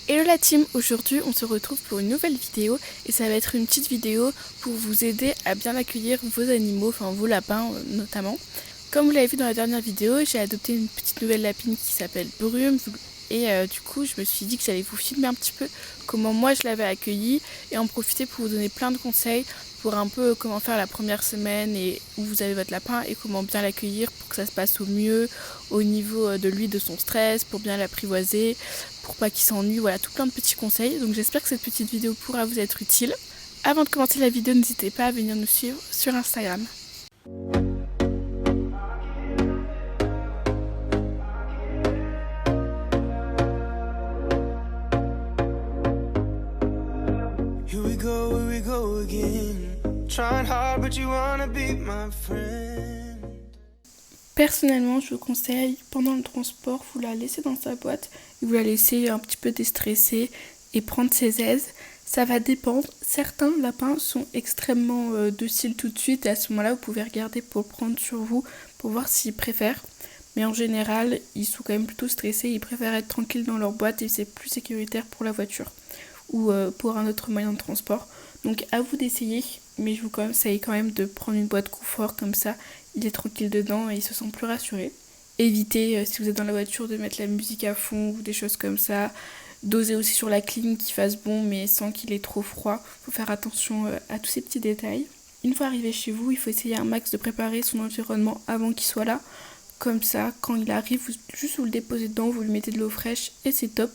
Hello la team, aujourd'hui on se retrouve pour une nouvelle vidéo et ça va être une petite vidéo pour vous aider à bien accueillir vos animaux, enfin vos lapins notamment. Comme vous l'avez vu dans la dernière vidéo, j'ai adopté une petite nouvelle lapine qui s'appelle Brume et du coup je me suis dit que j'allais vous filmer un petit peu comment moi je l'avais accueillie et en profiter pour vous donner plein de conseils pour un peu comment faire la première semaine et où vous avez votre lapin et comment bien l'accueillir pour que ça se passe au mieux au niveau de lui, de son stress, pour bien l'apprivoiser, pour pas qu'il s'ennuie, voilà, tout plein de petits conseils. Donc j'espère que cette petite vidéo pourra vous être utile. Avant de commencer la vidéo, n'hésitez pas à venir nous suivre sur Instagram. Here we go again. Trying hard but you wanna be my friend. Personnellement, je vous conseille, pendant le transport, vous la laissez dans sa boîte et vous la laissez un petit peu déstresser et prendre ses aises. Ça va dépendre. Certains lapins sont extrêmement dociles tout de suite et à ce moment-là, vous pouvez regarder pour le prendre sur vous pour voir s'ils préfèrent. Mais en général, ils sont quand même plutôt stressés. Ils préfèrent être tranquilles dans leur boîte et c'est plus sécuritaire pour la voiture ou pour un autre moyen de transport. Donc à vous d'essayer, mais je vous conseille quand même de prendre une boîte confort comme ça. Il est tranquille dedans et il se sent plus rassuré. Évitez, si vous êtes dans la voiture, de mettre la musique à fond ou des choses comme ça. Dosez aussi sur la clim, qu'il fasse bon mais sans qu'il ait trop froid. Il faut faire attention à tous ces petits détails. Une fois arrivé chez vous, il faut essayer un max de préparer son environnement avant qu'il soit là. Comme ça, quand il arrive, juste vous le déposez dedans, vous lui mettez de l'eau fraîche et c'est top.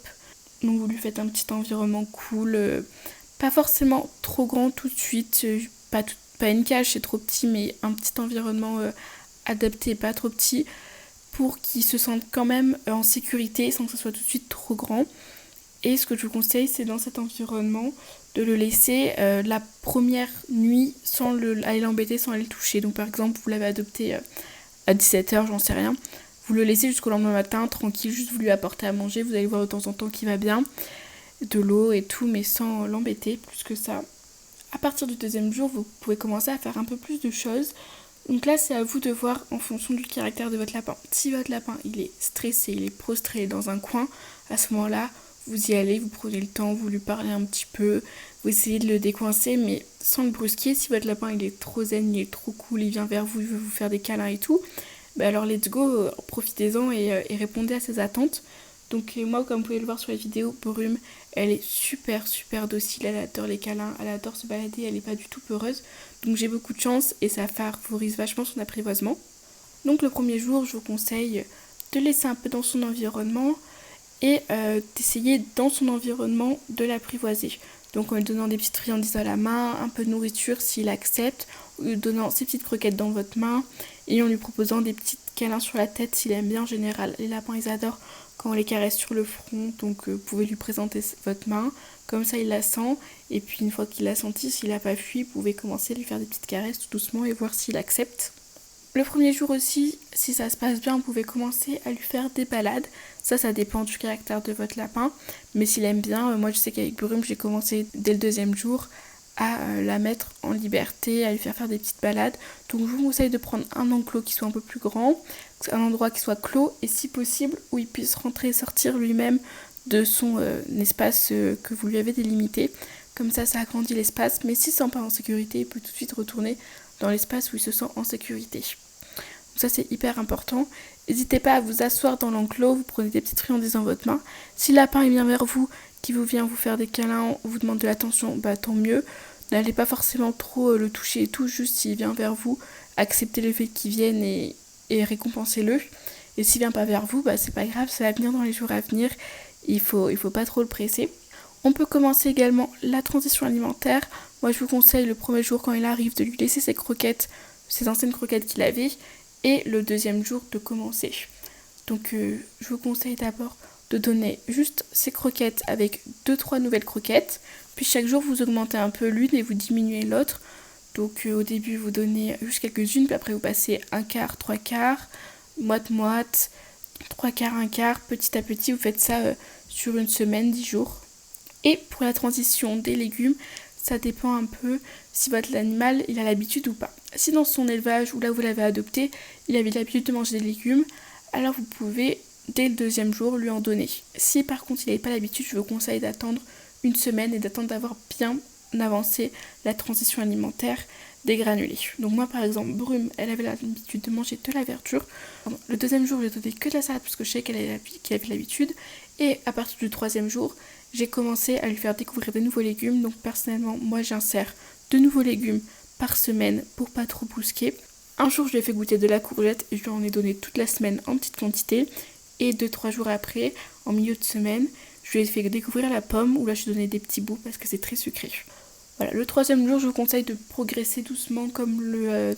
Donc vous lui faites un petit environnement cool, pas forcément trop grand tout de suite, pas une cage, c'est trop petit, mais un petit environnement adapté, pas trop petit, pour qu'il se sente quand même en sécurité sans que ce soit tout de suite trop grand. Et ce que je vous conseille, c'est dans cet environnement de le laisser la première nuit sans aller l'embêter, sans aller le toucher. Donc par exemple, vous l'avez adopté à 17h, j'en sais rien. Vous le laissez jusqu'au lendemain matin, tranquille, juste vous lui apporter à manger. Vous allez voir de temps en temps qu'il va bien, de l'eau et tout, mais sans l'embêter plus que ça. À partir du deuxième jour, vous pouvez commencer à faire un peu plus de choses. Donc là, c'est à vous de voir en fonction du caractère de votre lapin. Si votre lapin, il est stressé, il est prostré dans un coin, à ce moment-là, vous y allez, vous prenez le temps, vous lui parlez un petit peu, vous essayez de le décoincer, mais sans le brusquer. Si votre lapin, il est trop zen, il est trop cool, il vient vers vous, il veut vous faire des câlins et tout, alors let's go, profitez-en et répondez à ses attentes. Donc moi, comme vous pouvez le voir sur la vidéo, Brume, elle est super docile, elle adore les câlins, elle adore se balader, elle n'est pas du tout peureuse. Donc j'ai beaucoup de chance et ça favorise vachement son apprivoisement. Donc le premier jour, je vous conseille de laisser un peu dans son environnement et d'essayer dans son environnement de l'apprivoiser. Donc en lui donnant des petites friandises à la main, un peu de nourriture s'il accepte, en lui donnant ses petites croquettes dans votre main et en lui proposant des petits câlins sur la tête s'il aime bien en général. Les lapins, ils adorent quand on les caresse sur le front, donc vous pouvez lui présenter votre main, comme ça il la sent, et puis une fois qu'il l'a senti, s'il n'a pas fui, vous pouvez commencer à lui faire des petites caresses tout doucement et voir s'il accepte. Le premier jour aussi, si ça se passe bien, vous pouvez commencer à lui faire des balades. Ça dépend du caractère de votre lapin, mais s'il aime bien, moi je sais qu'avec Brume, j'ai commencé dès le deuxième jour à la mettre en liberté, à lui faire des petites balades. Donc je vous conseille de prendre un enclos qui soit un peu plus grand, un endroit qui soit clos et si possible où il puisse rentrer et sortir lui-même de son espace que vous lui avez délimité. Comme ça agrandit l'espace, mais s'il ne se sent pas en sécurité, il peut tout de suite retourner dans l'espace où il se sent en sécurité. Donc ça c'est hyper important. N'hésitez pas à vous asseoir dans l'enclos, vous prenez des petites friandises dans votre main. Si le lapin vient vers vous, qui vous vient vous faire des câlins, vous demande de l'attention, tant mieux. N'allez pas forcément trop le toucher et tout, juste s'il vient vers vous, acceptez le fait qu'il vienne et récompensez-le. Et s'il vient pas vers vous, c'est pas grave, ça va venir dans les jours à venir. Il faut pas trop le presser. On peut commencer également la transition alimentaire. Moi je vous conseille le premier jour quand il arrive de lui laisser ses croquettes, ses anciennes croquettes qu'il avait, et le deuxième jour de commencer. Donc je vous conseille d'abord de donner juste ces croquettes avec 2-3 nouvelles croquettes, puis chaque jour vous augmentez un peu l'une et vous diminuez l'autre. Donc au début vous donnez juste quelques-unes, puis après vous passez un quart, 3/4, moite-moite, 3/4, un quart, petit à petit vous faites ça sur une semaine, 10 jours. Et pour la transition des légumes, ça dépend un peu si votre animal il a l'habitude ou pas. Si dans son élevage ou là où vous l'avez adopté, il avait l'habitude de manger des légumes, alors vous pouvez dès le 2e jour, lui en donner. Si par contre il n'avait pas l'habitude, je vous conseille d'attendre une semaine et d'attendre d'avoir bien avancé la transition alimentaire des granulés. Donc moi par exemple, Brume, elle avait l'habitude de manger de la verdure. Le 2e jour, j'ai donné que de la salade parce que je sais qu'elle avait l'habitude. Et à partir du 3e jour, j'ai commencé à lui faire découvrir de nouveaux légumes. Donc personnellement, moi j'insère 2 nouveaux légumes par semaine pour pas trop bousquer. Un jour, je lui ai fait goûter de la courgette et je lui en ai donné toute la semaine en petite quantité. Et 2-3 jours après, en milieu de semaine, je lui ai fait découvrir la pomme où là je lui ai donné des petits bouts parce que c'est très sucré. Voilà, le 3e jour, je vous conseille de progresser doucement comme le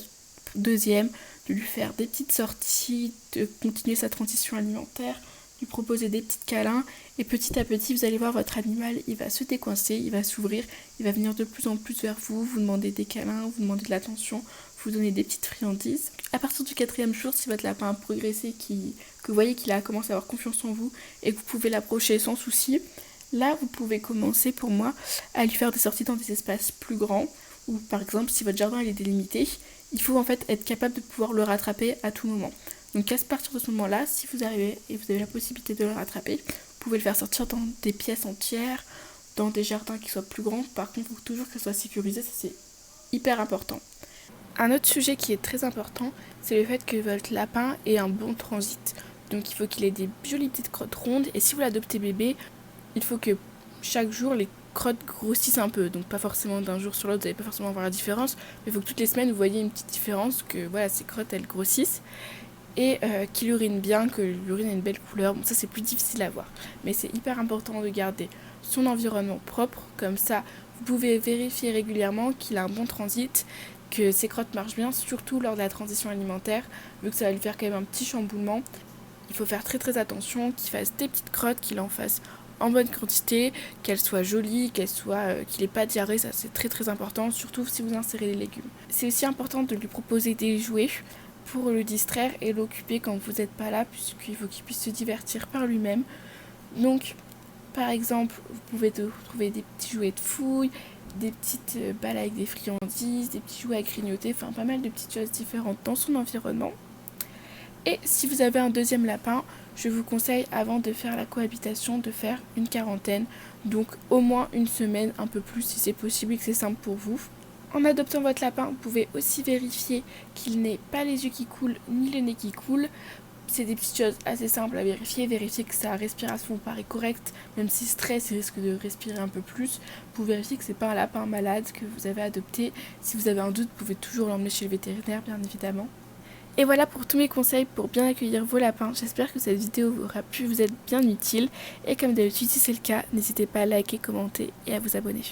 2e, de lui faire des petites sorties, de continuer sa transition alimentaire, lui proposer des petits câlins et petit à petit, vous allez voir votre animal, il va se décoincer, il va s'ouvrir, il va venir de plus en plus vers vous, vous demander des câlins, vous demander de l'attention, vous donner des petites friandises. À partir du 4e jour, si votre lapin a progressé, que vous voyez qu'il a commencé à avoir confiance en vous et que vous pouvez l'approcher sans souci, là, vous pouvez commencer pour moi à lui faire des sorties dans des espaces plus grands ou par exemple, si votre jardin il est délimité, il faut en fait être capable de pouvoir le rattraper à tout moment. Donc à partir de ce moment-là, si vous arrivez et vous avez la possibilité de le rattraper, vous pouvez le faire sortir dans des pièces entières, dans des jardins qui soient plus grands. Par contre, il faut toujours que ça soit sécurisé, ça c'est hyper important. Un autre sujet qui est très important, c'est le fait que votre lapin ait un bon transit. Donc il faut qu'il ait des jolies petites crottes rondes et si vous l'adoptez bébé, il faut que chaque jour les crottes grossissent un peu. Donc pas forcément d'un jour sur l'autre, vous n'allez pas forcément voir la différence, mais il faut que toutes les semaines vous voyez une petite différence, que voilà, ces crottes elles grossissent et qu'il urine bien, que l'urine ait une belle couleur. Bon, ça c'est plus difficile à voir, mais c'est hyper important de garder son environnement propre, comme ça vous pouvez vérifier régulièrement qu'il a un bon transit, que ses crottes marchent bien, surtout lors de la transition alimentaire, vu que ça va lui faire quand même un petit chamboulement. Il faut faire très attention qu'il fasse des petites crottes, qu'il en fasse en bonne quantité, qu'elles soient jolies, qu'il n'ait pas de diarrhée, ça c'est très important, surtout si vous insérez les légumes. C'est aussi important de lui proposer des jouets pour le distraire et l'occuper quand vous n'êtes pas là, puisqu'il faut qu'il puisse se divertir par lui-même. Donc, par exemple, vous pouvez trouver des petits jouets de fouille, des petites balles avec des friandises, des petits jouets à grignoter, enfin pas mal de petites choses différentes dans son environnement. Et si vous avez un 2e lapin, je vous conseille avant de faire la cohabitation de faire une quarantaine, donc au moins une semaine, un peu plus si c'est possible et que c'est simple pour vous. En adoptant votre lapin, vous pouvez aussi vérifier qu'il n'ait pas les yeux qui coulent ni le nez qui coule. C'est des petites choses assez simples à vérifier que sa respiration paraît correcte, même si stresse, il risque de respirer un peu plus, pour vérifier que c'est pas un lapin malade que vous avez adopté. Si vous avez un doute, vous pouvez toujours l'emmener chez le vétérinaire, bien évidemment. Et voilà pour tous mes conseils pour bien accueillir vos lapins. J'espère que cette vidéo aura pu vous être bien utile. Et comme d'habitude, si c'est le cas, n'hésitez pas à liker, commenter et à vous abonner.